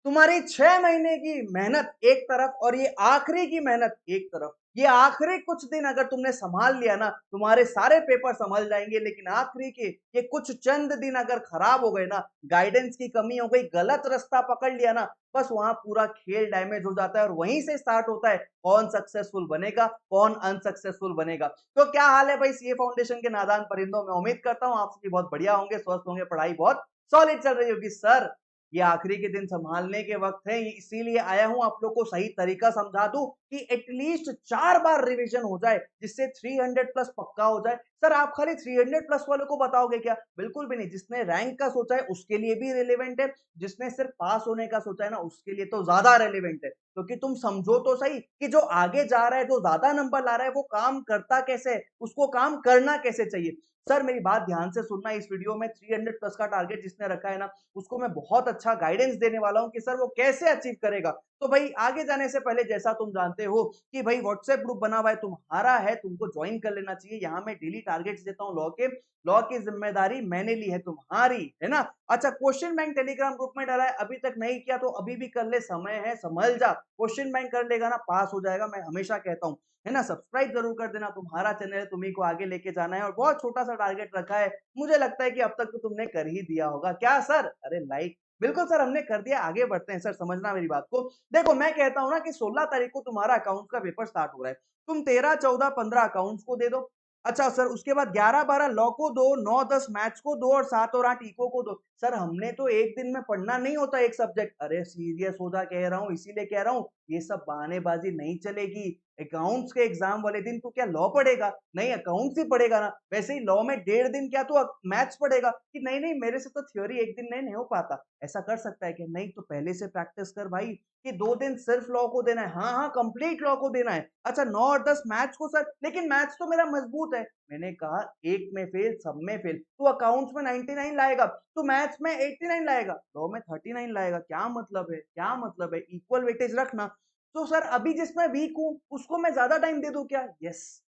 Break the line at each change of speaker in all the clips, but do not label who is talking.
तुम्हारी 6 महीने की मेहनत एक तरफ और ये आखिरी की मेहनत एक तरफ। ये आखिरी कुछ दिन अगर तुमने संभाल लिया ना, तुम्हारे सारे पेपर संभल जाएंगे। लेकिन आखिरी के ये कुछ चंद दिन अगर खराब हो गए ना, गाइडेंस की कमी हो गई, गलत रास्ता पकड़ लिया ना, बस वहां पूरा खेल डैमेज हो जाता है। और वहीं से स्टार्ट होता है कौन सक्सेसफुल बनेगा, कौन अनसक्सेसफुल बनेगा। तो क्या हाल है भाई सीए फाउंडेशन के नादान परिंदों में। उम्मीद करता हूँ आप सभी बहुत बढ़िया होंगे, स्वस्थ होंगे, पढ़ाई बहुत सॉलिड चल रही होगी। सर ये आखिरी के दिन संभालने के वक्त है, इसीलिए आया हूं आप लोग को सही तरीका समझा दूं कि एटलीस्ट 4 बार रिवीजन हो जाए, जिससे 300 प्लस पक्का हो जाए। सर आप खाली 300 प्लस वालों को बताओगे क्या? बिल्कुल भी नहीं। जिसने रैंक का सोचा है उसके लिए भी रिलेवेंट है, जिसने सिर्फ पास होने का सोचा है ना उसके लिए तो ज्यादा रेलिवेंट है। क्योंकि तुम समझो तो सही कि जो आगे जा रहा है, जो ज्यादा नंबर ला रहा है, वो काम करता कैसे है, उसको काम करना कैसे चाहिए। सर मेरी बात ध्यान से सुनना, इस वीडियो में 300 प्लस का टारगेट जिसने रखा है ना, उसको मैं बहुत अच्छा गाइडेंस देने वाला हूं कि सर वो कैसे अचीव करेगा। तो भाई आगे जाने से पहले जैसा तुम जानते हो कि भाई व्हाट्सएप ग्रुप बना हुआ है तुम्हारा, है तुमको ज्वाइन कर लेना चाहिए। यहाँ मैं डेली टारगेट्स देता हूँ लॉ की जिम्मेदारी मैंने ली है, तुम्हारी है ना। अच्छा क्वेश्चन बैंक टेलीग्राम ग्रुप में डाला है, अभी तक नहीं किया तो अभी भी कर ले, समय है, संभल जा। क्वेश्चन बैंक कर लेगा ना पास हो जाएगा, मैं हमेशा कहता हूँ, है ना। सब्सक्राइब जरूर कर देना, तुम्हारा चैनल है, तुम्ही को आगे लेके जाना है। और बहुत छोटा सा टारगेट रखा है, मुझे लगता है कि अब तक तो तुमने कर ही दिया होगा। क्या सर? अरे लाइक बिल्कुल सर हमने कर दिया। आगे बढ़ते हैं सर, समझना मेरी बात को। देखो मैं कहता हूं ना कि 16 तारीख को तुम्हारा अकाउंट का पेपर स्टार्ट हो रहा है। तुम 13 14 15 अकाउंट्स को दे दो। अच्छा सर उसके बाद 11 12 लॉ को दो, 9 10 मैथ्स को दो और 7 और 8 इको को दो। सर हमने तो एक दिन में पढ़ना नहीं होता एक सब्जेक्ट। अरे सीरियस हो जा कह रहा हूँ, इसीलिए कह रहा हूँ ये सब बहानेबाजी नहीं चलेगी। अकाउंट्स के एग्जाम वाले दिन तो क्या लॉ पढ़ेगा? नहीं अकाउंट्स ही पढ़ेगा ना। वैसे ही लॉ में 1.5 दिन क्या तो मैथ्स पढ़ेगा कि नहीं नहीं मेरे से तो थ्योरी एक दिन नहीं हो पाता। ऐसा कर सकता है कि नहीं तो पहले से प्रैक्टिस कर भाई कि 2 दिन सिर्फ लॉ को देना है। हाँ हाँ कंप्लीट लॉ को देना है। अच्छा 9 और 10 मैथ्स को सर, लेकिन मैथ्स तो मेरा मजबूत है। मैंने कहा एक में फेल सब में फेल। तू अकाउंट्स में 99 लाएगा, तू मैथ्स में 89 लाएगा, लॉ में 39 लाएगा। क्या मतलब है, क्या मतलब है? इक्वल वेटेज रखना। तो सर अभी जिसमें वीक हूं उसको मैं ज्यादा टाइम दे दूं क्या? Yes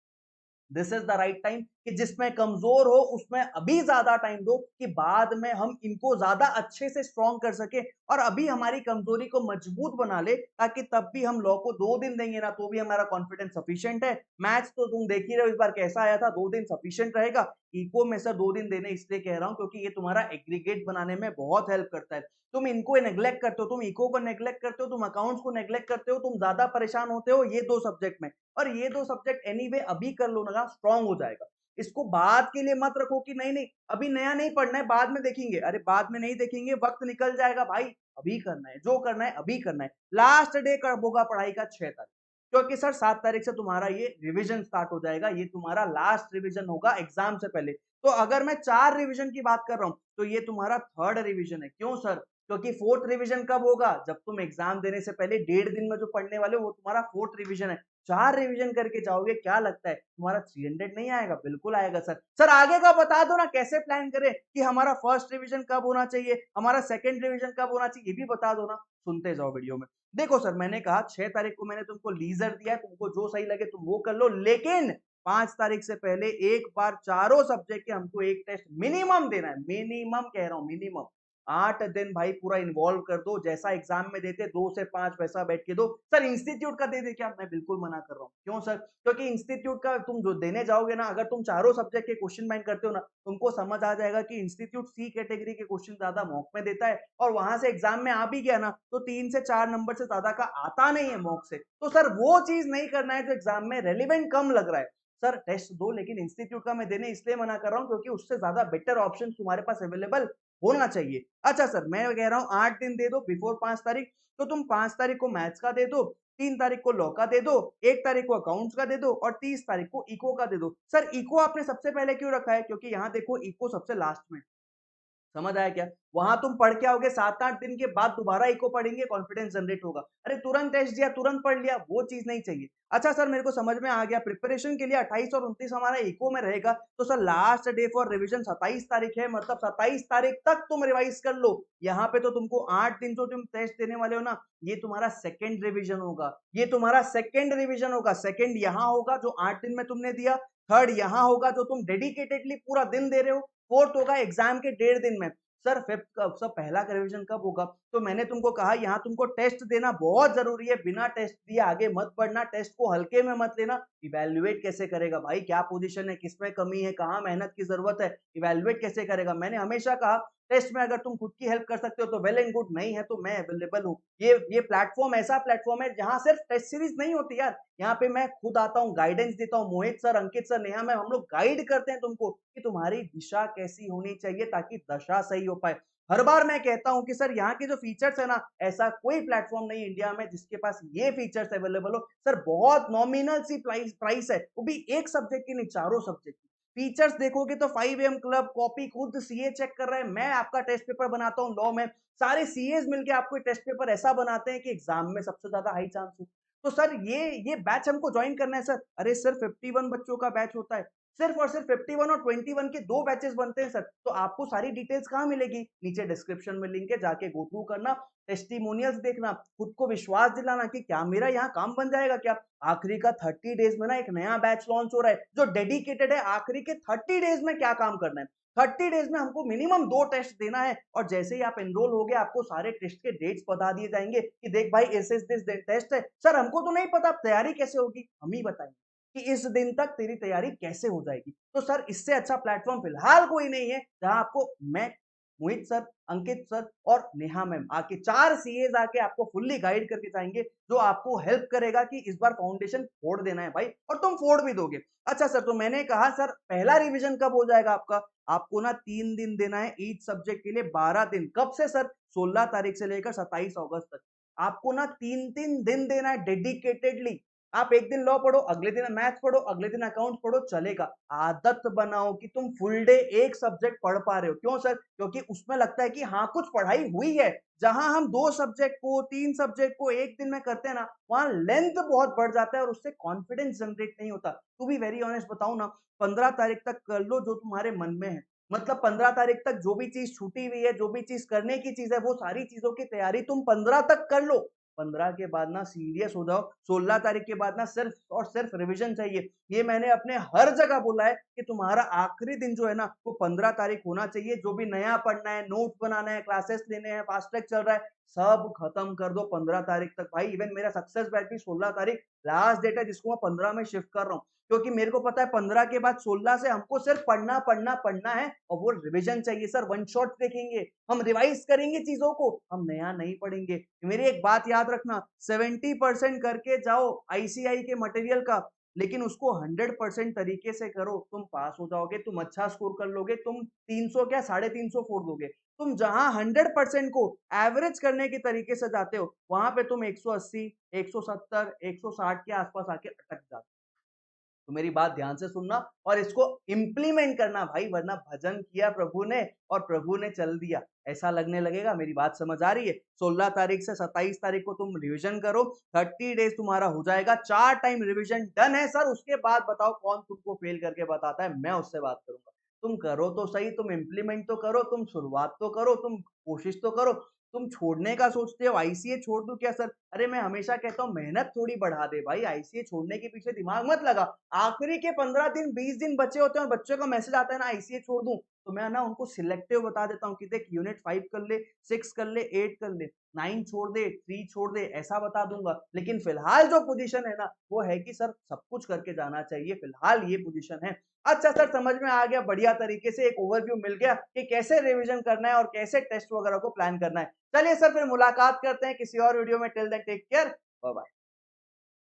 this is the right time कि जिसमें कमजोर हो उसमें अभी ज्यादा टाइम दो कि बाद में हम इनको ज्यादा अच्छे से स्ट्रॉन्ग कर सके और अभी हमारी कमजोरी को मजबूत बना ले, ताकि तब भी हम लॉ को 2 दिन देंगे ना तो भी हमारा कॉन्फिडेंस सफिशिएंट है। मैथ्स तो तुम देख ही रहे हो इस बार कैसा आया था, 2 दिन सफिशिएंट रहेगा। इको में सर 2 दिन देने इसलिए कह रहा हूं क्योंकि ये तुम्हारा एग्रीगेट बनाने में बहुत हेल्प करता है। तुम इनको नेग्लेक्ट करते हो, तुम इको को नेग्लेक्ट करते हो, तुम अकाउंट्स को नेग्लेक्ट करते हो, तुम ज्यादा परेशान होते हो ये 2 सब्जेक्ट में। और ये 2 सब्जेक्ट एनीवे अभी कर लो ना, स्ट्रांग हो जाएगा। इसको बाद के लिए मत रखो कि नहीं नहीं अभी नया नहीं पढ़ना है बाद में देखेंगे। अरे बाद में नहीं देखेंगे, वक्त निकल जाएगा भाई। अभी करना है, जो करना है अभी करना है। लास्ट डे कब होगा पढ़ाई का? 6 तारीख। क्योंकि सर 7 तारीख से तुम्हारा ये रिवीजन स्टार्ट हो जाएगा, ये तुम्हारा लास्ट रिवीजन होगा एग्जाम से पहले। तो अगर मैं 4 रिवीजन की बात कर रहा हूं तो ये तुम्हारा थर्ड रिवीजन है। क्यों सर? क्योंकि फोर्थ रिवीजन कब होगा? जब तुम एग्जाम देने से पहले 1.5 दिन में जो पढ़ने वाले हो वो तुम्हारा फोर्थ रिवीजन है। 4 रिवीजन करके जाओगे, क्या लगता है तुम्हारा 300 नहीं आएगा? बिल्कुल आएगा सर। सर आगे का बता दो ना, कैसे प्लान करें कि हमारा फर्स्ट रिवीजन कब होना चाहिए, हमारा सेकंड रिवीजन कब होना चाहिए, ये भी बता दो ना। सुनते जाओ वीडियो में। देखो सर मैंने कहा 6 तारीख को मैंने तुमको लीजर दिया है, तुमको जो सही लगे तुम वो कर लो। लेकिन 5 तारीख से पहले एक बार चारों सब्जेक्ट के हमको एक टेस्ट मिनिमम देना है। मिनिमम कह रहा हूं, मिनिमम 8 दिन भाई पूरा इन्वॉल्व कर दो। जैसा एग्जाम में देते 2 से 5 वैसा बैठ के दो। सर इंस्टीट्यूट का दे दे क्या? मैं बिल्कुल मना कर रहा हूँ। क्यों सर? क्योंकि इंस्टीट्यूट का तुम जो देने जाओगे ना, अगर तुम चारों सब्जेक्ट के क्वेश्चन बैंक करते हो ना, तुमको समझ आ जाएगा कि इंस्टीट्यूट सी कैटेगरी के क्वेश्चन ज्यादा मॉक में देता है। और वहां से एग्जाम में आ भी गया ना तो 3 से 4 नंबर से ज्यादा का आता नहीं है मॉक से। तो सर वो चीज नहीं करना है जो एग्जाम में रेलिवेंट कम लग रहा है। सर टेस्ट दो, लेकिन इंस्टीट्यूट का मैं देने इसलिए मना कर रहा हूँ क्योंकि उससे ज्यादा बेटर ऑप्शन तुम्हारे पास अवेलेबल होना चाहिए। अच्छा सर मैं कह रहा हूं 8 दिन दे दो बिफोर 5 तारीख। तो तुम 5 तारीख को मैथ्स का दे दो, 3 तारीख को लॉ का दे दो, 1 तारीख को अकाउंट्स का दे दो और 30 तारीख को इको का दे दो। सर इको आपने सबसे पहले क्यों रखा है? क्योंकि यहाँ देखो इको सबसे लास्ट में। समझ आया क्या? वहां तुम पढ़ के आओगे, 7 8 दिन के बाद दोबारा इको पढ़ेंगे, कॉन्फिडेंस जनरेट होगा। अरे तुरंत टेस्ट दिया तुरंत पढ़ लिया, वो चीज नहीं चाहिए। अच्छा सर मेरे को समझ में आ गया, प्रिपरेशन के लिए 28 और 29 हमारा इको में रहेगा। तो sir last day for revision 27 तारीख है, मतलब 27 तारीख तक तुम रिवाइज कर लो। यहाँ पे तो तुमको 8 दिन जो तुम टेस्ट देने वाले हो ना, ये तुम्हारा सेकेंड रिवीजन होगा। ये तुम्हारा सेकेंड रिवीजन होगा। सेकेंड यहाँ होगा जो 8 दिन में तुमने दिया, थर्ड यहाँ होगा जो तुम डेडिकेटेडली पूरा दिन दे रहे हो, फोर्थ होगा एग्जाम के 1.5 दिन में। सर फिफ्थ कब, सर पहला रिवीजन कब होगा? तो मैंने तुमको कहा यहाँ तुमको टेस्ट देना बहुत जरूरी है, बिना टेस्ट दिए आगे मत बढ़ना, टेस्ट को हल्के में मत लेना। इवेल्युएट कैसे करेगा भाई, क्या पोजीशन है, किसमें कमी है, कहाँ मेहनत की जरूरत है, इवेल्युएट कैसे करेगा? मैंने हमेशा कहा टेस्ट में अगर तुम खुद की हेल्प कर सकते हो तो वेल एंड गुड, नहीं है तो मैं अवेलेबल हूँ। ये प्लेटफॉर्म ऐसा प्लेटफॉर्म है जहां सिर्फ टेस्ट सीरीज नहीं होती यार, यहाँ पे मैं खुद आता हूँ, गाइडेंस देता हूँ, मोहित सर, अंकित सर, नेहा मैम, हम लोग गाइड करते हैं तुमको कि तुम्हारी दिशा कैसी होनी चाहिए ताकि दशा सही हो पाए। हर बार मैं कहता हूं कि सर यहाँ के जो फीचर्स है ना, ऐसा कोई प्लेटफॉर्म नहीं इंडिया में जिसके पास ये फीचर्स अवेलेबल हो। सर बहुत नॉमिनल सी प्राइस है, वो भी एक सब्जेक्ट की नहीं, चारों सब्जेक्ट की। फीचर्स देखोगे तो 5 AM क्लब, कॉपी खुद सीए चेक कर रहा है, मैं आपका टेस्ट पेपर बनाता हूँ लॉ में, सारे सीएस मिलके आपको टेस्ट पेपर ऐसा बनाते हैं कि एग्जाम में सबसे ज्यादा हाई चांस हो। तो सर ये बैच हमको ज्वाइन करना है सर। अरे सर 51 बच्चों का बैच होता है, सिर्फ और सिर्फ 51 और 21 के 2 बैचेस बनते हैं सर। तो आपको सारी डिटेल्स कहाँ मिलेगी? नीचे डिस्क्रिप्शन में लिंक है, जाके गो थ्रू करना, टेस्टिमोनियल्स देखना, खुद को विश्वास दिलाना कि क्या मेरा यहाँ काम बन जाएगा क्या। आखिरी का 30 डेज में ना एक नया बैच लॉन्च हो रहा है जो डेडिकेटेड है आखिरी के 30 डेज में क्या काम करना है। 30 डेज में हमको मिनिमम 2 टेस्ट देना है, और जैसे ही आप एनरोल हो गए आपको सारे टेस्ट के डेट्स बता दिए जाएंगे कि देख भाई इस दिस टेस्ट है। सर हमको तो नहीं पता तैयारी कैसे होगी, हम ही बताएंगे कि इस दिन तक तेरी तैयारी कैसे हो जाएगी। तो सर इससे अच्छा प्लेटफॉर्म फिलहाल कोई नहीं है जहां आपको मैं, मोहित सर, अंकित सर और नेहा मैम आके 4 सीएज आके आपको फुल्ली गाइड करके जाएंगे, जो आपको हेल्प करेगा कि इस बार फाउंडेशन फोड़ देना है भाई, और तुम फोड़ भी दोगे। अच्छा सर, तो मैंने कहा सर पहला रिवीजन कब हो जाएगा आपका? आपको ना 3 दिन देना है ईच सब्जेक्ट के लिए, 12 दिन। कब से सर? 16 तारीख से लेकर 27 अगस्त तक आपको ना 3-3 दिन देना है डेडिकेटेडली। आप एक दिन लॉ पढ़ो, अगले दिन मैथ्स पढ़ो, अगले दिन अकाउंट पढ़ो, चलेगा। आदत बनाओ कि तुम फुल डे एक सब्जेक्ट पढ़ पा रहे हो। क्यों सर? क्योंकि उसमें लगता है कि हाँ कुछ पढ़ाई हुई है। जहां हम 2 सब्जेक्ट को, 3 सब्जेक्ट को एक दिन में करते हैं ना, वहां लेंथ बहुत बढ़ जाता है और उससे कॉन्फिडेंस जनरेट नहीं होता। टू बी वेरी ऑनेस्ट बताऊं ना, 15 तारीख तक कर लो जो तुम्हारे मन में है। मतलब 15 तारीख तक जो भी चीज छूटी हुई है, जो भी चीज करने की चीज है, वो सारी चीजों की तैयारी तुम 15 तक कर लो। 15 के बाद ना सीरियस हो जाओ, 16 तारीख के बाद ना सिर्फ और सिर्फ रिवीजन चाहिए। ये मैंने अपने हर जगह बोला है कि तुम्हारा आखिरी दिन जो है ना वो 15 तारीख होना चाहिए। जो भी नया पढ़ना है, नोट्स बनाना है, क्लासेस लेने हैं, फास्ट ट्रैक चल रहा है, सब खत्म कर दो 15 तारीख तक। भाई इवन मेरा सक्सेस बैच भी 16 तारीख लास्ट डेट है, जिसको मैं 15 में शिफ्ट कर रहा हूँ, क्योंकि मेरे को पता है 15 के बाद 16 से हमको सिर्फ पढ़ना पढ़ना पढ़ना है, और वो रिवीजन चाहिए सर। वन शॉट देखेंगे, हम रिवाइज करेंगे चीजों को, हम नया नहीं पढ़ेंगे। मेरी एक बात याद रखना, 70% करके जाओ आईसीआई के मटेरियल का, लेकिन उसको 100% तरीके से करो, तुम पास हो जाओगे, तुम अच्छा स्कोर कर लोगे, तुम 300 क्या 350 फोड़ दोगे। तुम जहां 100% को एवरेज करने के तरीके से जाते हो, वहां पे तुम 180, 170, 160 के आसपास आके अटक जाते हो। तो मेरी बात ध्यान से सुनना और इसको इम्प्लीमेंट करना भाई, वरना भजन किया प्रभु ने और प्रभु ने चल दिया, ऐसा लगने लगेगा। मेरी बात समझ आ रही है? 16 तारीख से 27 तारीख को तुम रिवीजन करो, 30 डेज तुम्हारा हो जाएगा, 4 टाइम रिवीजन डन है सर। उसके बाद बताओ कौन तुमको फेल करके बताता है, मैं उससे बात करूंगा। तुम करो तो सही, तुम इम्प्लीमेंट तो करो, तुम शुरुआत तो करो, तुम कोशिश तो करो। तुम छोड़ने का सोचते हो, आईसीए छोड़ दूं क्या सर? अरे मैं हमेशा कहता हूँ मेहनत थोड़ी बढ़ा दे भाई, आईसीए छोड़ने के पीछे दिमाग मत लगा। आखिरी के 15 दिन 20 दिन बचे होते हैं और बच्चों का मैसेज आता है ना आईसीए छोड़ दूं, तो मैं ना उनको सिलेक्टिव बता देता हूँ कि देख यूनिट 5 कर ले, 6 कर ले, 8 कर ले, 9 छोड़ दे, 3 छोड़ दे, ऐसा बता दूंगा। लेकिन फिलहाल जो पोजीशन है ना वो है कि सर सब कुछ करके जाना चाहिए, फिलहाल ये पोजीशन है। अच्छा सर, समझ में आ गया, बढ़िया तरीके से एक ओवरव्यू मिल गया कि कैसे रिवीजन करना है और कैसे टेस्ट वगैरह को प्लान करना है। चलिए सर फिर मुलाकात करते हैं किसी और वीडियो में। Till then take care, bye bye.